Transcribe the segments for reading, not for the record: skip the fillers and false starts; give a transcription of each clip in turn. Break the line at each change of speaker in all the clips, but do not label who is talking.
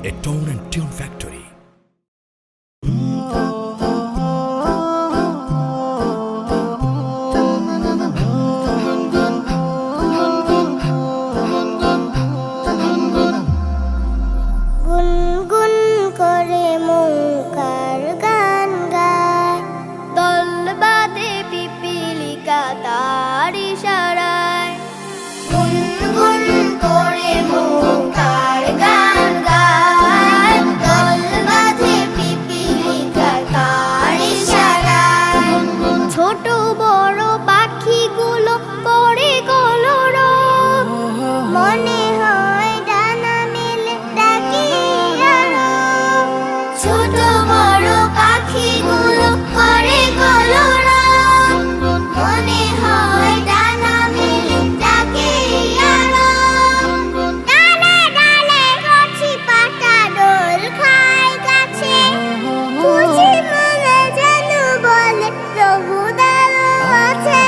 a tone and tune factory.
গুনগুন করে মৌকার গান গায়, দল বাঁধে পিপীলিকা তার ইশারায়। গুনগুন করে মৌকার গান গায়, দল বাঁধে পিপীলিকা তার ইশারায়। ছোট বড় পাখিগুলো করে কলরব, মনে হয় ডানা মেলে ডাকে আরব। ছোট বড় পাখিগুলো করে কলরব, মনে হয় ডানা মেলে ডাকে আরব। ডালে ডালে কচি পাতা দোল খায় গাছে, খুশি মনে যেন বলে প্রভু দাঁড়ো আছে।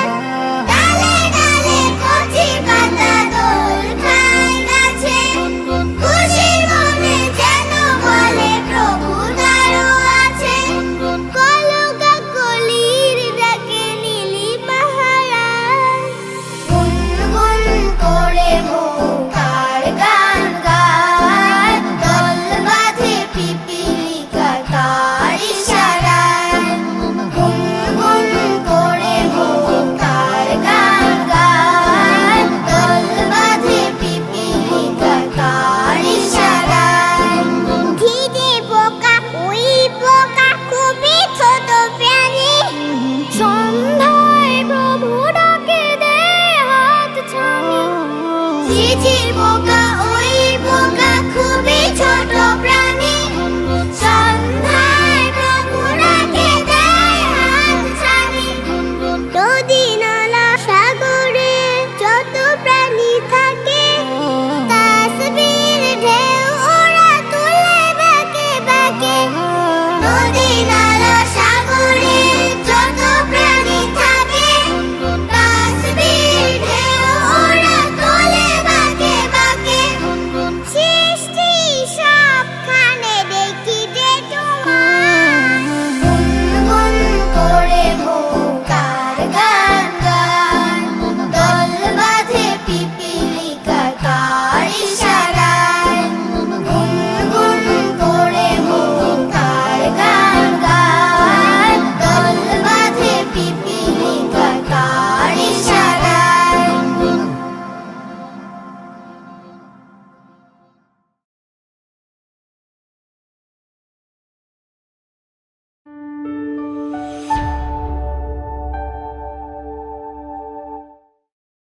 ডালে ডালে কচি পাতা দোল খায় গাছে, খুশি মনে যেন বলে প্রভু দাঁড়ো আছে। কলকা কলির ডাকে নীলি পাহারায়, গুনগুন করে মৌকার গান গায়, দল বাঁধে পিপীলিকা তার ইশারায়। গুনগুন করে মৌকার গান গায়, দল বাঁধে পিপীলিকা তার ইশারায়। খিদে পোকা ওই পোকা খুবই ছোট প্রাণী, সন্ধ্যায় প্রভু ডাকে দে হাত ছানি। ঝিঝির পোকা ওই পোকা খুবই ছোট প্রাণী,